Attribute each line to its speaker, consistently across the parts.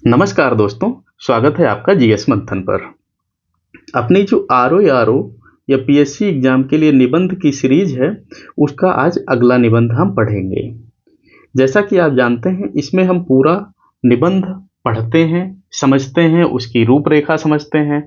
Speaker 1: नमस्कार दोस्तों, स्वागत है आपका जीएस मंथन पर। अपनी जो आरओ या पीएससी एग्जाम के लिए निबंध की सीरीज है, उसका आज अगला निबंध हम पढ़ेंगे। जैसा कि आप जानते हैं, इसमें हम पूरा निबंध पढ़ते हैं, समझते हैं, उसकी रूपरेखा समझते हैं।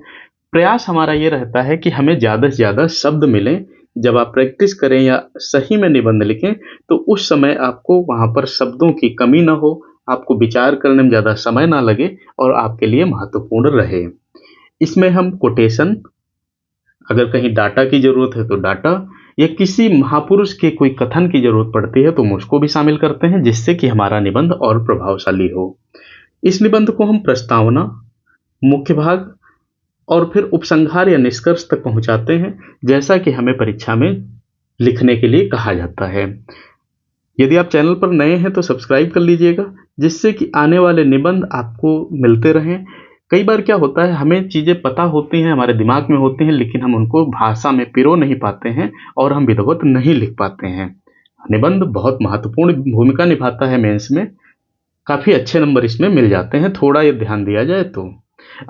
Speaker 1: प्रयास हमारा ये रहता है कि हमें ज़्यादा से ज़्यादा शब्द मिलें। जब आप प्रैक्टिस करें या सही में निबंध लिखें, तो उस समय आपको वहाँ पर शब्दों की कमी ना हो, आपको विचार करने में ज़्यादा समय ना लगे और आपके लिए महत्वपूर्ण रहे। इसमें हम कोटेशन, अगर कहीं डाटा की ज़रूरत है तो डाटा, या किसी महापुरुष के कोई कथन की ज़रूरत पड़ती है तो हम उसको भी शामिल करते हैं, जिससे कि हमारा निबंध और प्रभावशाली हो। इस निबंध को हम प्रस्तावना, मुख्य भाग और फिर उपसंहार या निष्कर्ष तक पहुंचाते हैं, जैसा कि हमें परीक्षा में लिखने के लिए कहा जाता है। यदि आप चैनल पर नए हैं तो सब्सक्राइब कर लीजिएगा, जिससे कि आने वाले निबंध आपको मिलते रहें। कई बार क्या होता है, हमें चीज़ें पता होती हैं, हमारे दिमाग में होती हैं, लेकिन हम उनको भाषा में पिरो नहीं पाते हैं और हम विधिवत नहीं लिख पाते हैं। निबंध बहुत महत्वपूर्ण भूमिका निभाता है मेंस में। काफ़ी अच्छे नंबर इसमें मिल जाते हैं, थोड़ा ये ध्यान दिया जाए तो।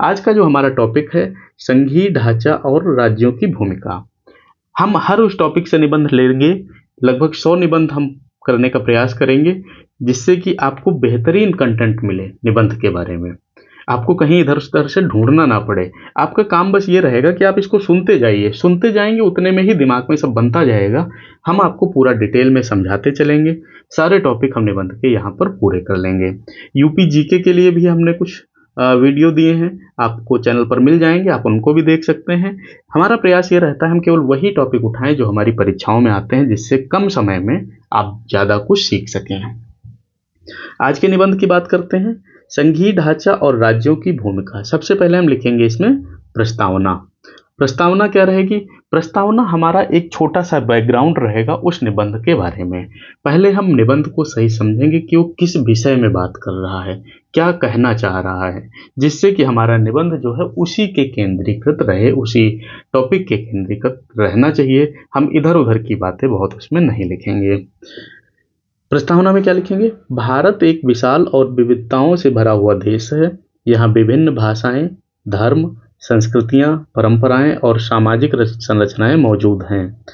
Speaker 1: आज का जो हमारा टॉपिक है, संघीय ढांचा और राज्यों की भूमिका। हम हर उस टॉपिक से निबंध लेंगे, लगभग 100 निबंध हम करने का प्रयास करेंगे, जिससे कि आपको बेहतरीन कंटेंट मिले निबंध के बारे में। आपको कहीं इधर उधर से ढूंढना ना पड़े। आपका काम बस ये रहेगा कि आप इसको सुनते जाइए, सुनते जाएंगे, उतने में ही दिमाग में सब बनता जाएगा। हम आपको पूरा डिटेल में समझाते चलेंगे। सारे टॉपिक हम निबंध के यहाँ पर पूरे कर लेंगे। यूपी जीके के लिए भी हमने कुछ वीडियो दिए हैं, आपको चैनल पर मिल जाएंगे, आप उनको भी देख सकते हैं। हमारा प्रयास ये रहता है हम केवल वही टॉपिक उठाएं जो हमारी परीक्षाओं में आते हैं, जिससे कम समय में आप ज़्यादा कुछ सीख सकें। आज के निबंध की बात करते हैं, संघीय ढांचा और राज्यों की भूमिका। सबसे पहले हम लिखेंगे इसमें प्रस्तावना। प्रस्तावना क्या रहेगी? प्रस्तावना हमारा एक छोटा सा बैकग्राउंड रहेगा उस निबंध के बारे में। पहले हम निबंध को सही समझेंगे कि वो किस विषय में बात कर रहा है, क्या कहना चाह रहा है, जिससे कि हमारा निबंध जो है उसी के केंद्रीकृत रहे, उसी टॉपिक के केंद्रीकृत रहना चाहिए। हम इधर उधर की बातें बहुत उसमें नहीं लिखेंगे। प्रस्तावना में क्या लिखेंगे? भारत एक विशाल और विविधताओं से भरा हुआ देश है। यहाँ विभिन्न भाषाएं, धर्म, संस्कृतियां, परंपराएं और सामाजिक संरचनाएं मौजूद हैं।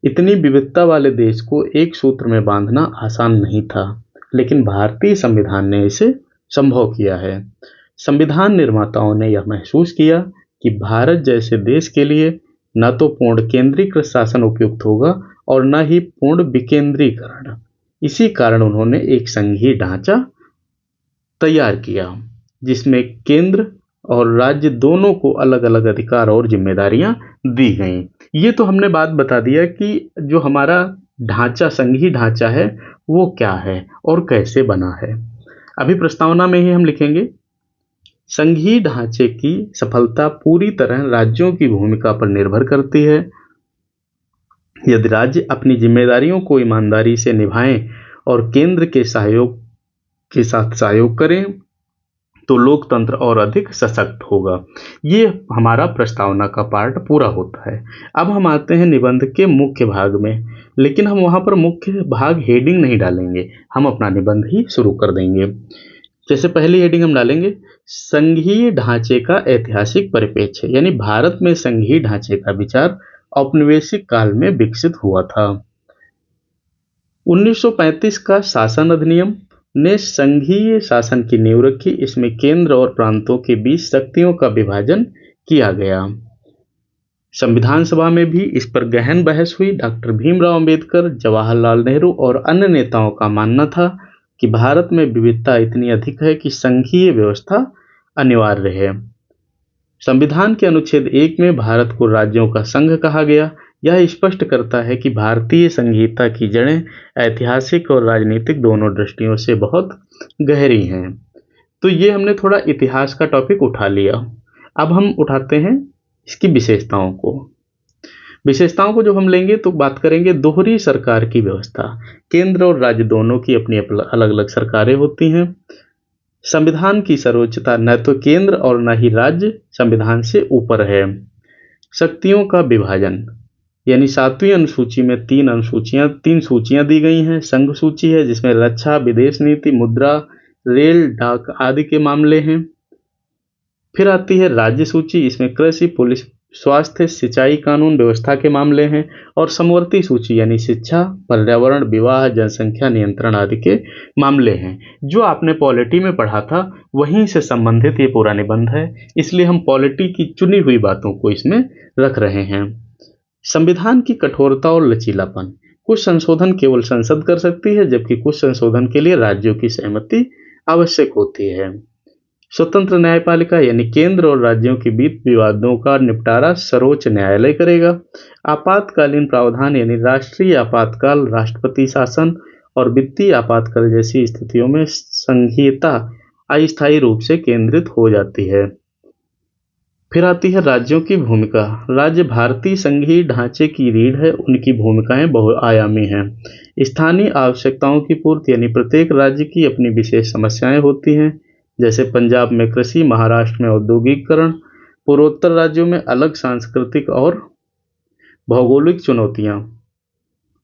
Speaker 1: इतनी विविधता वाले देश को एक सूत्र में बांधना आसान नहीं था, लेकिन भारतीय संविधान ने इसे संभव किया है। संविधान निर्माताओं ने यह महसूस किया कि भारत जैसे देश के लिए न तो पूर्ण केंद्रीकृत शासन उपयुक्त होगा और न ही पूर्ण विकेंद्रीकरण। इसी कारण उन्होंने एक संघीय ढांचा तैयार किया, जिसमें केंद्र और राज्य दोनों को अलग अलग अधिकार और जिम्मेदारियां दी गईं। ये तो हमने बात बता दिया कि जो हमारा ढांचा, संघीय ढांचा है, वो क्या है और कैसे बना है। अभी प्रस्तावना में ही हम लिखेंगे, संघीय ढांचे की सफलता पूरी तरह राज्यों की भूमिका पर निर्भर करती है। यदि राज्य अपनी जिम्मेदारियों को ईमानदारी से निभाएं और केंद्र के साथ सहयोग करें, तो लोकतंत्र और अधिक सशक्त होगा। ये हमारा प्रस्तावना का पार्ट पूरा होता है। अब हम आते हैं निबंध के मुख्य भाग में, लेकिन हम वहाँ पर मुख्य भाग हेडिंग नहीं डालेंगे, हम अपना निबंध ही शुरू कर देंगे। जैसे पहली हेडिंग हम डालेंगे, संघीय ढांचे का ऐतिहासिक परिप्रेक्ष्य, यानी भारत में संघीय ढांचे का विचार औपनिवेशिक काल में विकसित हुआ था। 1935 का शासन अधिनियम ने संघीय शासन की नींव रखी। इसमें केंद्र और प्रांतों के बीच शक्तियों का विभाजन किया गया। संविधान सभा में भी इस पर गहन बहस हुई। डॉक्टर भीमराव अंबेडकर, जवाहरलाल नेहरू और अन्य नेताओं का मानना था कि भारत में विविधता इतनी अधिक है कि संघीय व्यवस्था अनिवार्य है। संविधान के अनुच्छेद 1 में भारत को राज्यों का संघ कहा गया। यह स्पष्ट करता है कि भारतीय संघीयता की जड़ें ऐतिहासिक और राजनीतिक दोनों दृष्टियों से बहुत गहरी हैं। तो ये हमने थोड़ा इतिहास का टॉपिक उठा लिया। अब हम उठाते हैं इसकी विशेषताओं को। विशेषताओं को जब हम लेंगे तो बात करेंगे दोहरी सरकार की व्यवस्था। केंद्र और राज्य दोनों की अपनी अलग अलग सरकारें होती हैं। संविधान की सर्वोच्चता, न तो केंद्र और न ही राज्य संविधान से ऊपर है। शक्तियों का विभाजन, यानी 7वीं अनुसूची में 3 सूचियां दी गई हैं। संघ सूची है, जिसमें रक्षा, विदेश नीति, मुद्रा, रेल, डाक आदि के मामले हैं। फिर आती है राज्य सूची, इसमें कृषि, पुलिस, स्वास्थ्य, सिंचाई, कानून व्यवस्था के मामले हैं। और समवर्ती सूची यानी शिक्षा, पर्यावरण, विवाह, जनसंख्या नियंत्रण आदि के मामले हैं। जो आपने पॉलिटी में पढ़ा था वहीं से संबंधित ये पूरा निबंध है, इसलिए हम पॉलिटी की चुनी हुई बातों को इसमें रख रहे हैं। संविधान की कठोरता और लचीलापन, कुछ संशोधन केवल संसद कर सकती है, जबकि कुछ संशोधन के लिए राज्यों की सहमति आवश्यक होती है। स्वतंत्र न्यायपालिका यानी केंद्र और राज्यों के बीच विवादों का निपटारा सर्वोच्च न्यायालय करेगा। आपातकालीन प्रावधान यानी राष्ट्रीय आपातकाल, राष्ट्रपति शासन और वित्तीय आपातकाल जैसी स्थितियों में संघीयता अस्थायी रूप से केंद्रित हो जाती है। फिर आती है राज्यों की भूमिका। राज्य भारतीय संघीय ढांचे की रीढ़ है, उनकी भूमिकाएं बहुआयामी हैं। स्थानीय आवश्यकताओं की पूर्ति यानी प्रत्येक राज्य की अपनी विशेष समस्याएं होती हैं, जैसे पंजाब में कृषि, महाराष्ट्र में औद्योगिकरण, पूर्वोत्तर राज्यों में अलग सांस्कृतिक और भौगोलिक चुनौतियां।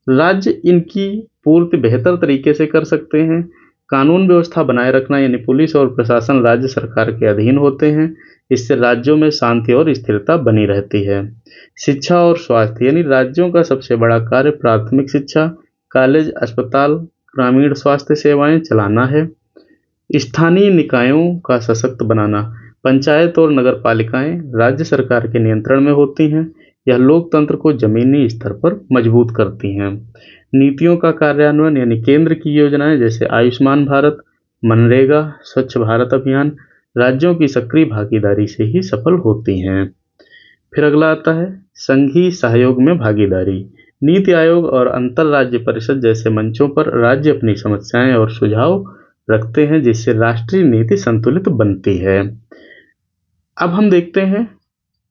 Speaker 1: राज्य इनकी पूर्ति बेहतर तरीके से कर सकते हैं। कानून व्यवस्था बनाए रखना यानी पुलिस और प्रशासन राज्य सरकार के अधीन होते हैं, इससे राज्यों में शांति और स्थिरता बनी रहती है। शिक्षा और स्वास्थ्य यानी राज्यों का सबसे बड़ा कार्य प्राथमिक शिक्षा, कॉलेज, अस्पताल, ग्रामीण स्वास्थ्य सेवाएं चलाना है। स्थानीय निकायों का सशक्त बनाना, पंचायत और नगर पालिकाएं राज्य सरकार के नियंत्रण में होती हैं, यह लोकतंत्र को जमीनी स्तर पर मजबूत करती हैं। नीतियों का कार्यान्वयन यानी केंद्र की योजनाएं जैसे आयुष्मान भारत, मनरेगा, स्वच्छ भारत अभियान राज्यों की सक्रिय भागीदारी से ही सफल होती हैं। फिर अगला आता है संघीय सहयोग में भागीदारी। नीति आयोग और अंतरराज्य परिषद जैसे मंचों पर राज्य अपनी समस्याएं और सुझाव रखते हैं, जिससे राष्ट्रीय नीति संतुलित बनती है। अब हम देखते हैं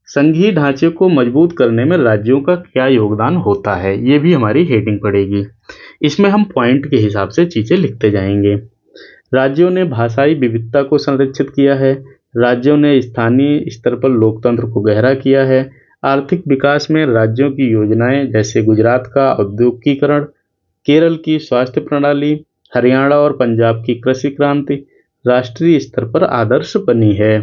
Speaker 1: संघीय ढांचे को मजबूत करने में राज्यों का क्या योगदान होता है, ये भी हमारी हेडिंग पड़ेगी। इसमें हम पॉइंट के हिसाब से चीजें लिखते जाएंगे। राज्यों ने भाषाई विविधता को संरक्षित किया है। राज्यों ने स्थानीय स्तर पर लोकतंत्र को गहरा किया है। आर्थिक विकास में राज्यों की योजनाएं जैसे गुजरात का औद्योगिकीकरण, केरल की स्वास्थ्य प्रणाली, हरियाणा और पंजाब की कृषि क्रांति राष्ट्रीय स्तर पर आदर्श बनी है।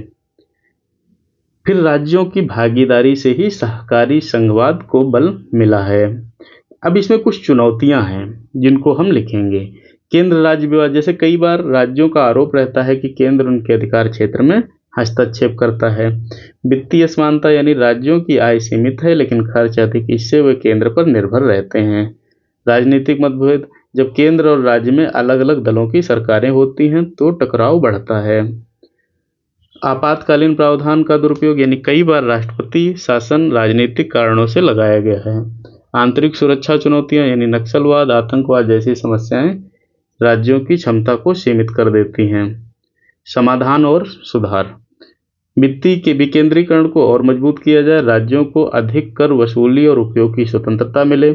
Speaker 1: फिर राज्यों की भागीदारी से ही सहकारी संघवाद को बल मिला है। अब इसमें कुछ चुनौतियां हैं जिनको हम लिखेंगे। केंद्र राज्य विवाद, जैसे कई बार राज्यों का आरोप रहता है कि केंद्र उनके अधिकार क्षेत्र में हस्तक्षेप करता है। वित्तीय असमानता यानी राज्यों की आय सीमित है लेकिन खर्च अधिक, इससे वे केंद्र पर निर्भर रहते हैं। राजनीतिक मतभेद, जब केंद्र और राज्य में अलग अलग दलों की सरकारें होती हैं तो टकराव बढ़ता है। आपातकालीन प्रावधान का दुरुपयोग यानी कई बार राष्ट्रपति शासन राजनीतिक कारणों से लगाया गया है। आंतरिक सुरक्षा चुनौतियां यानी नक्सलवाद, आतंकवाद जैसी समस्याएं राज्यों की क्षमता को सीमित कर देती हैं। समाधान और सुधार, वित्तीय के विकेंद्रीकरण को और मजबूत किया जाए, राज्यों को अधिक कर वसूली और उपयोग की स्वतंत्रता मिले।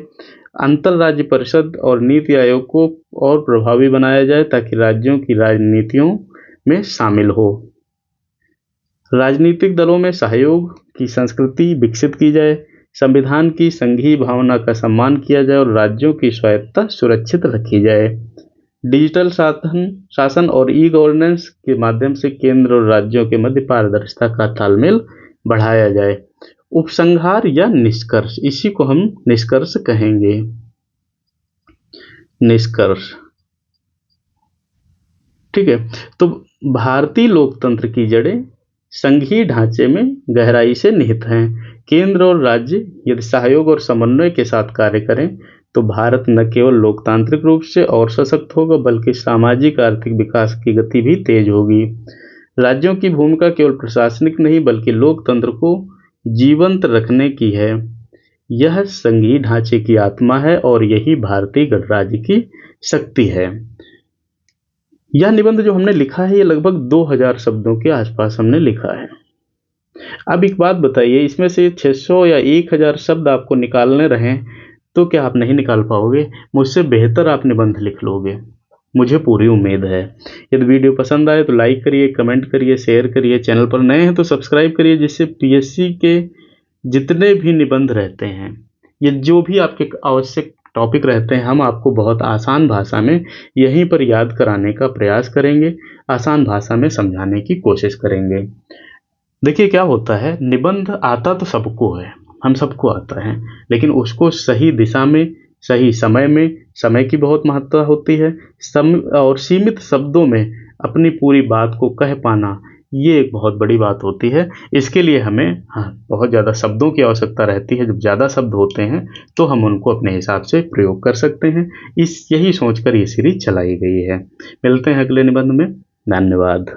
Speaker 1: अंतरराज्य परिषद और नीति आयोग को और प्रभावी बनाया जाए ताकि राज्यों की राजनीतियों में शामिल हो। राजनीतिक दलों में सहयोग की संस्कृति विकसित की जाए। संविधान की संघीय भावना का सम्मान किया जाए और राज्यों की स्वायत्तता सुरक्षित रखी जाए। डिजिटल शासन और ई गवर्नेंस के माध्यम से केंद्र और राज्यों के मध्य पारदर्शिता का तालमेल बढ़ाया जाए। उपसंहार या निष्कर्ष, इसी को हम निष्कर्ष कहेंगे। निष्कर्ष, ठीक है। तो भारतीय लोकतंत्र की जड़ें संघीय ढांचे में गहराई से निहित हैं। केंद्र और राज्य यदि सहयोग और समन्वय के साथ कार्य करें तो भारत न केवल लोकतांत्रिक रूप से और सशक्त होगा बल्कि सामाजिक आर्थिक विकास की गति भी तेज होगी। राज्यों की भूमिका केवल प्रशासनिक नहीं बल्कि लोकतंत्र को जीवंत रखने की है। यह संघीय ढांचे की आत्मा है और यही भारतीय गणराज्य की शक्ति है। यह निबंध जो हमने लिखा है ये लगभग 2000 शब्दों के आसपास हमने लिखा है। अब एक बात बताइए, इसमें से 600 या 1000 शब्द आपको निकालने रहें तो क्या आप नहीं निकाल पाओगे? मुझसे बेहतर आप निबंध लिख लोगे, मुझे पूरी उम्मीद है। यदि वीडियो पसंद आए तो लाइक करिए, कमेंट करिए, शेयर करिए। चैनल पर नए हैं तो सब्सक्राइब करिए, जिससे पीएससी के जितने भी निबंध रहते हैं, ये जो भी आपके आवश्यक टॉपिक रहते हैं हम आपको बहुत आसान भाषा में यहीं पर याद कराने का प्रयास करेंगे, आसान भाषा में समझाने की कोशिश करेंगे। देखिए क्या होता है, निबंध आता तो सबको है, हम सबको आता है, लेकिन उसको सही दिशा में, सही समय में, समय की बहुत महत्ता होती है, और सीमित शब्दों में अपनी पूरी बात को कह पाना, ये एक बहुत बड़ी बात होती है। इसके लिए हमें बहुत ज़्यादा शब्दों की आवश्यकता रहती है। जब ज़्यादा शब्द होते हैं तो हम उनको अपने हिसाब से प्रयोग कर सकते हैं। यही सोचकर ये सीरीज चलाई गई है। मिलते हैं अगले निबंध में। धन्यवाद।